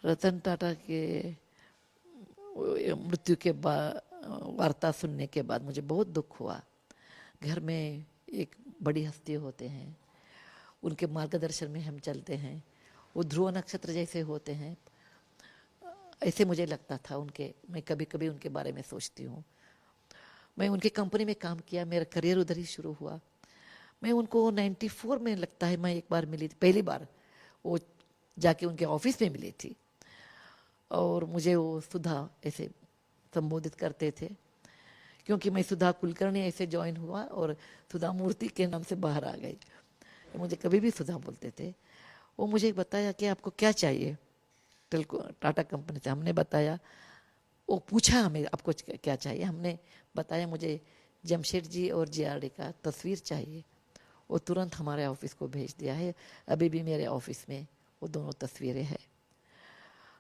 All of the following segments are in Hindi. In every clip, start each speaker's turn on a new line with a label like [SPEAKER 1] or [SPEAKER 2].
[SPEAKER 1] रतन टाटा के मृत्यु के बाद वार्ता सुनने के बाद मुझे बहुत दुख हुआ। घर में एक बड़ी हस्ती होते हैं, उनके मार्गदर्शन में हम चलते हैं, वो ध्रुव नक्षत्र जैसे होते हैं, ऐसे मुझे लगता था उनके। मैं कभी कभी उनके बारे में सोचती हूँ। मैं उनकी कंपनी में काम किया, मेरा करियर उधर ही शुरू हुआ। मैं उनको 94 में लगता है मैं एक बार मिली थी, पहली बार वो जाके उनके ऑफिस में मिली थी, और मुझे वो सुधा ऐसे संबोधित करते थे, क्योंकि मैं सुधा कुलकर्णी ऐसे ज्वाइन हुआ और सुधा मूर्ति के नाम से बाहर आ गई। मुझे कभी भी सुधा बोलते थे। वो मुझे बताया कि आपको क्या चाहिए टाटा कंपनी से। हमने बताया, वो पूछा हमें आपको क्या चाहिए, हमने बताया मुझे जमशेद जी और JRD का तस्वीर चाहिए। वो तुरंत हमारे ऑफिस को भेज दिया है, अभी भी मेरे ऑफिस में वो दोनों तस्वीरें हैं।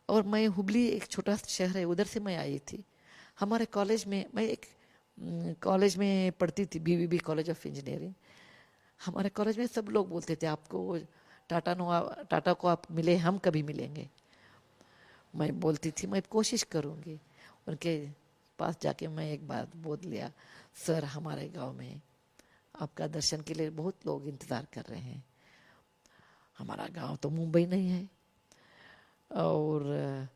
[SPEAKER 1] और मैं हुबली एक छोटा शहर है, उधर से मैं आई थी। हमारे कॉलेज में, मैं एक कॉलेज में पढ़ती थी, BVB कॉलेज ऑफ इंजीनियरिंग। हमारे कॉलेज में सब लोग बोलते थे आपको टाटा को आप मिले, हम कभी मिलेंगे। मैं बोलती थी मैं कोशिश करूँगी। उनके पास जाके मैं एक बात बोल लिया, सर हमारे गांव में आपका दर्शन के लिए बहुत लोग इंतज़ार कर रहे हैं। हमारा गांव तो मुंबई नहीं है, और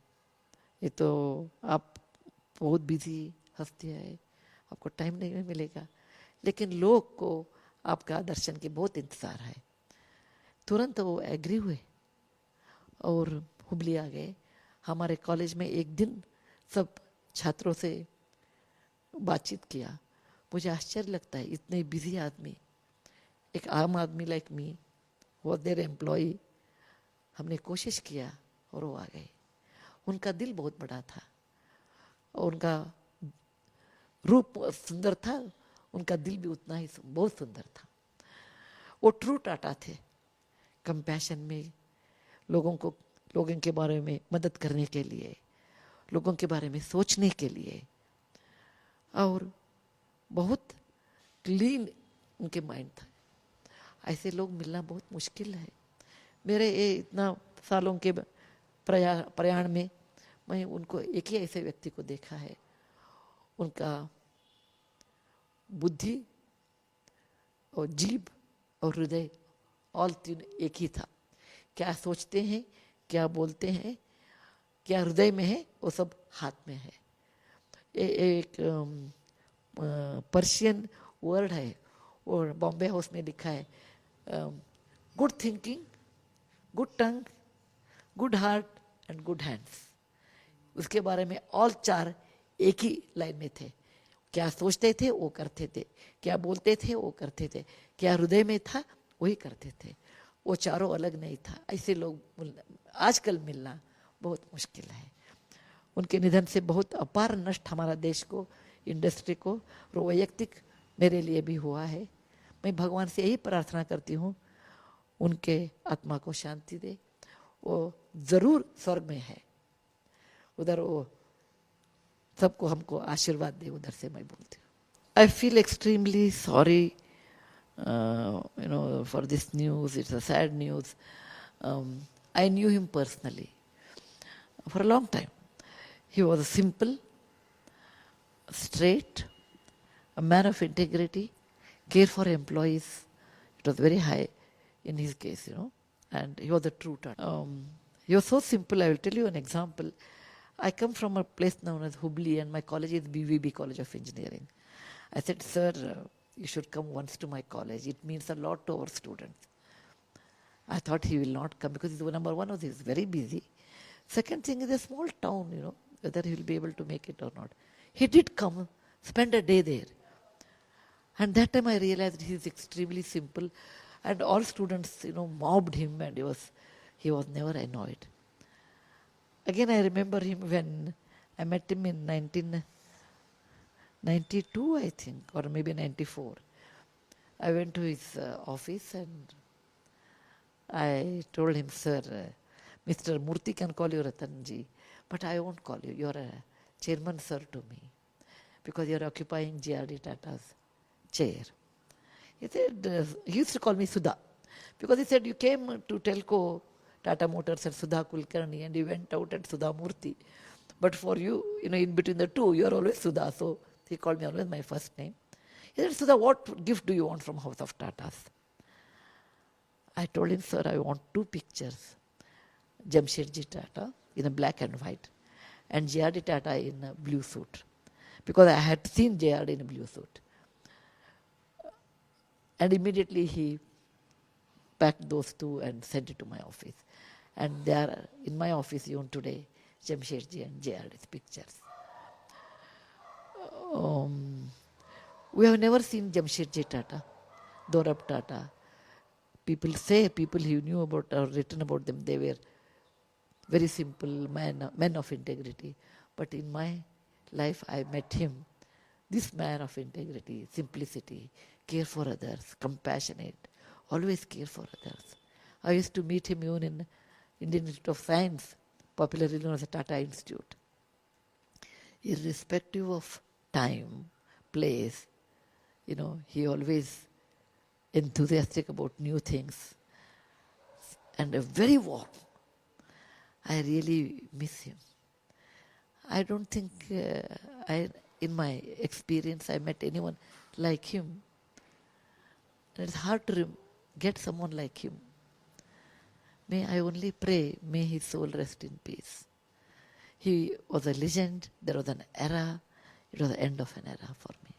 [SPEAKER 1] ये तो आप बहुत बिजी हस्ती है, आपको टाइम नहीं मिलेगा, लेकिन लोग को आपका दर्शन की बहुत इंतज़ार है। तुरंत वो एग्री हुए और हुबली आ गए। हमारे कॉलेज में एक दिन सब छात्रों से बातचीत किया। मुझे आश्चर्य लगता है, इतने बिजी आदमी, एक आम आदमी लाइक मी वो देर एम्प्लॉई, हमने कोशिश किया और वो आ गए। उनका दिल बहुत बड़ा था और उनका रूप सुंदर था, उनका दिल भी उतना ही बहुत सुंदर था। वो ट्रू टाटा थे, कंपैशन में, लोगों के बारे में मदद करने के लिए, लोगों के बारे में सोचने के लिए, और बहुत क्लीन उनके माइंड था। ऐसे लोग मिलना बहुत मुश्किल है। मेरे ये इतना सालों के प्रयाण में मैं उनको एक ही ऐसे व्यक्ति को देखा है। उनका बुद्धि और जीभ और हृदय ऑल तीन एक ही था। क्या सोचते हैं, क्या बोलते हैं, क्या हृदय में है, वो सब हाथ में है। एक पर्शियन वर्ड है, और बॉम्बे हाउस में लिखा है, good thinking, good tongue, good heart and good hands. उसके बारे में ऑल चार एक ही लाइन में थे। क्या सोचते थे वो करते थे, क्या बोलते थे वो करते थे, क्या हृदय में था वही करते थे। वो चारों अलग नहीं था। ऐसे लोग आजकल मिलना बहुत मुश्किल है। उनके निधन से बहुत अपार नष्ट हमारा देश को, इंडस्ट्री को, और वैयक्तिक मेरे लिए भी हुआ है। मैं भगवान से यही प्रार्थना करती हूँ, उनके आत्मा को शांति दे। वो जरूर स्वर्ग में है, उधर वो सबको हमको आशीर्वाद दे, उधर से मैं बोलती हूँ। I feel extremely sorry for this news. It's a sad news. I knew him personally for a long time. He was simple, straight, a man of integrity, care for employees. It was very high in his case, and he was a true Tata. He was so simple. I will tell you an example. I come from a place known as Hubli, and my college is BVB College of Engineering. I said, sir, you should come once to my college. It means a lot to our students. I thought he will not come because number one, he is very busy. Second thing is a small town, whether he will be able to make it or not. He did come, spend a day there. And that time I realized he is extremely simple, and all students, mobbed him, and he was never annoyed. Again, I remember him when I met him in 1992, I think, or maybe 94. I went to his office and I told him, sir, Mr. Murthy can call you Ratanji, but I won't call you. You are a chairman, sir, to me, because you are occupying JRD Tata's chair. He said, he used to call me Sudha, because he said, you came to telco Tata Motors and Sudha Kulkarni, and he went out at Sudha Murthy. But for you, in between the two, you are always Sudha. So he called me always my first name. He said, Sudha, what gift do you want from House of Tatas? I told him, sir, I want 2 pictures. Jamshedji Tata in a black and white, and J.R.D. Tata in a blue suit. Because I had seen J.R.D. in a blue suit. And immediately he packed those 2 and sent it to my office. And they are in my office even today, Jamshedji and J.R.D.'s pictures. We have never seen Jamshedji Tata, Dorab Tata. People who knew about or written about them, they were very simple men of integrity. But in my life, I met him, this man of integrity, simplicity, care for others, compassionate, always care for others. I used to meet him even in Indian Institute of Science, popularly known as the Tata Institute. Irrespective of time, place, he always enthusiastic about new things and a very warm. I really miss him. I don't think in my experience, I met anyone like him. And it's hard to get someone like him. May I only pray, may his soul rest in peace. He was a legend. There was an era. It was the end of an era for me.